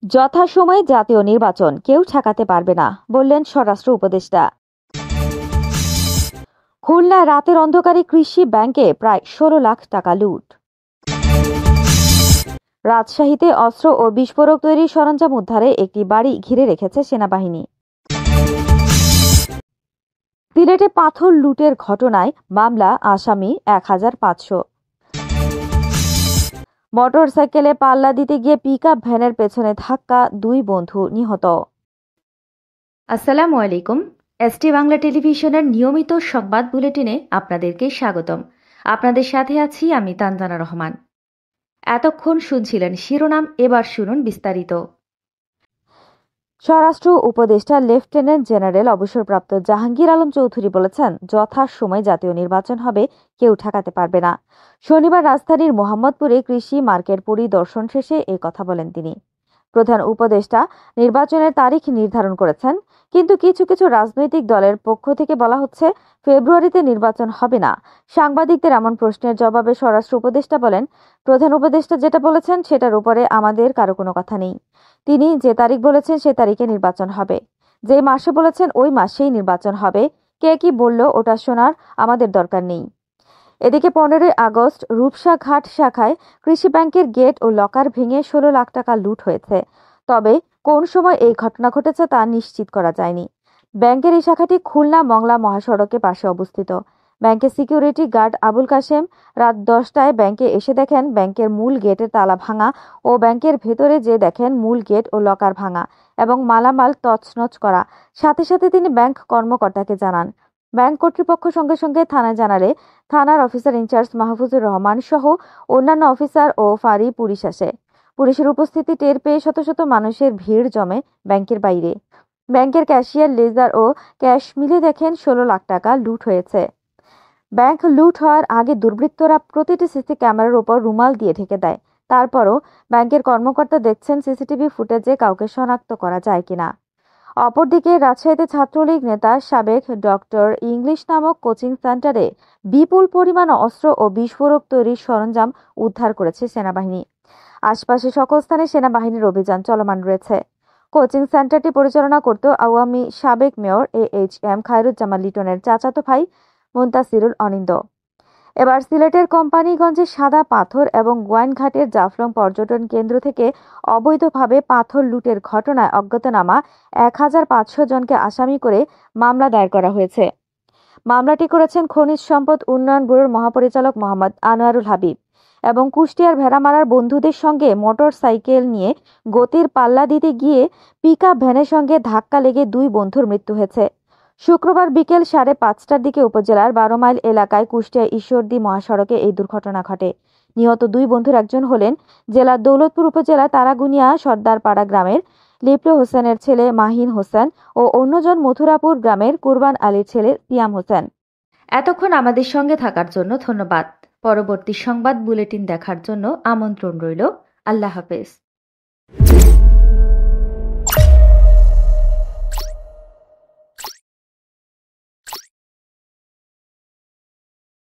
যথাসময়ে জাতীয় নির্বাচন কেউ ঠেকাতে পারবে না, বললেন স্বরাষ্ট্র উপদেষ্টা। খুলনায় রাতের অন্ধকারে কৃষি ব্যাংকে প্রায় 16 লাখ টাকা লুট। রাজশাহীতে অস্ত্র ও বিস্ফোরক তৈরির সরঞ্জাম উদ্ধারে একটি বাড়ি ঘিরে রেখেছে সেনাবাহিনী। সিলেটে পাথর লুটের ঘটনায় মামলা, আসামি 1500। মোটরসাইকেলে পাল্লা দিতে গিয়ে পিকআপ ভ্যানের পেছনে ধাক্কা, 2 বন্ধু নিহত। আসসালামু আলাইকুম। এসটি বাংলা টেলিভিশনের নিয়মিত সংবাদ বুলেটিনে আপনাদেরকে স্বাগতম। আপনাদের সাথে আছি আমি তানজানা রহমান। এতক্ষণ শুনছিলেন শিরোনাম, এবার শুনুন বিস্তারিত। স্বরাষ্ট্র উপদেষ্টা লেফটেন্যান্ট জেনারেল অবসরপ্রাপ্ত জাহাঙ্গীর আলম চৌধুরী বলেছেন, যথাসময়ে জাতীয় নির্বাচন হবে, কেউ ঠেকাতে পারবে না। শনিবার রাজধানীর মোহাম্মদপুরে কৃষি মার্কেট পরিদর্শন শেষে এই কথা বলেন তিনি। প্রধান উপদেষ্টা নির্বাচনের তারিখ নির্ধারণ করেছেন, কিন্তু কিছু কিছু রাজনৈতিক দলের পক্ষ থেকে বলা হচ্ছে ফেব্রুয়ারিতে নির্বাচন হবে না। সাংবাদিকদের এমন প্রশ্নের জবাবে স্বরাষ্ট্র উপদেষ্টা বলেন, প্রধান উপদেষ্টা যেটা বলেছেন সেটার উপরে আমাদের কারো কোনো কথা নেই। তিনি যে তারিখ বলেছেন সে তারিখে নির্বাচন হবে, যে মাসে বলেছেন ওই মাসেই নির্বাচন হবে। কে কি বলল ওটা শোনার আমাদের দরকার নেই। এদিকে 15 আগস্ট রূপসা ঘাট শাখায় কৃষি ব্যাংকের গেট ও লকার ভেঙে 16 লাখ টাকা লুট হয়েছে। তবে কোন সময় এই ঘটনা ঘটেছে তা নিশ্চিত করা যায়নি। ব্যাংকের এই শাখাটি খুলনা মংলা মহাসড়কের পাশে অবস্থিত। ব্যাংকের সিকিউরিটি গার্ড আবুল কাশেম রাত 10টায় ব্যাংকে এসে দেখেন ব্যাংকের মূল গেটের তালা ভাঙা ও ব্যাংকের ভেতরে যে দেখেন মূল গেট ও লকার ভাঙা এবং মালামাল তছনছ করা। সাথে সাথে তিনি ব্যাংক কর্মকর্তাকে জানান। ব্যাংক কর্তৃপক্ষ সঙ্গে সঙ্গে থানায় জানালে থানার অফিসার ইনচার্জ মাহফুজুর রহমান সহ অন্যান্য অফিসার ও ফাঁড়ি পুলিশ আসে। পুলিশের উপস্থিতি টের পেয়ে শত শত মানুষের ভিড় জমে ব্যাংকের বাইরে। ব্যাংকের ক্যাশিয়ার লেজার ও ক্যাশ মিলে দেখেন 16 লাখ টাকা লুট হয়েছে। ব্যাংক লুট হওয়ার আগে দুর্বৃত্তরা প্রতিটি সিসি ক্যামেরার উপর রুমাল দিয়ে ঢেকে দেয়। তারপরও ব্যাংকের কর্মকর্তা দেখছেন সিসিটিভি ফুটেজে কাউকে শনাক্ত করা যায় কিনা। অপরদিকে রাজশাহীতে ছাত্রলীগ নেতা সাবেক ডক্টর ইংলিশ নামক কোচিং সেন্টারে বিপুল পরিমাণ অস্ত্র ও বিস্ফোরক তৈরির সরঞ্জাম উদ্ধার করেছে সেনাবাহিনী। আশপাশে সকল স্থানে সেনাবাহিনীর অভিযান চলমান রয়েছে। কোচিং সেন্টারটি পরিচালনা করত আওয়ামী সাবেক মেয়র AHM খায়রুজ্জামান লিটনের চাচাতো ভাই মুনতাসিরুল অনিন্দ। এবার সিলেটের কোম্পানিগঞ্জে সাদা পাথর এবং গোয়াইনঘাটের জাফলং পর্যটন কেন্দ্র থেকে অবৈধভাবে পাথর লুটের ঘটনায় অজ্ঞাতনামা 1500 জনকে আসামি করে মামলা দায়ের করা হয়েছে। মামলাটি করেছেন খনিজ সম্পদ উন্নয়ন ব্যুরোর মহাপরিচালক মোহাম্মদ আনোয়ারুল হাবিব এবং কুষ্টিয়ার ভেড়ামারার বন্ধুদের সঙ্গে মোটর সাইকেল নিয়ে গতির পাল্লা দিতে গিয়ে পিকআপ ভ্যানের সঙ্গে ধাক্কা লেগে 2 বন্ধুর মৃত্যু হয়েছে। শুক্রবার বিকেল 5:30টার দিকে উপজেলার 12 মাইল এলাকায় কুষ্টিয়া ঈশ্বরদী মহাসড়কে এই দুর্ঘটনা ঘটে। নিহত 2 বন্ধুর একজন হলেন জেলার দৌলতপুর উপজেলা তারাগুনিয়া সর্দারপাড়া গ্রামের লিপ্লু হোসেনের ছেলে মাহিন হোসেন ও অন্যজন মথুরাপুর গ্রামের কুরবান আলীর ছেলে সিয়াম হোসেন। এতক্ষণ আমাদের সঙ্গে থাকার জন্য ধন্যবাদ। পরবর্তী সংবাদ বুলেটিন দেখার জন্য আমন্ত্রণ রইল। আল্লাহ হাফেজ।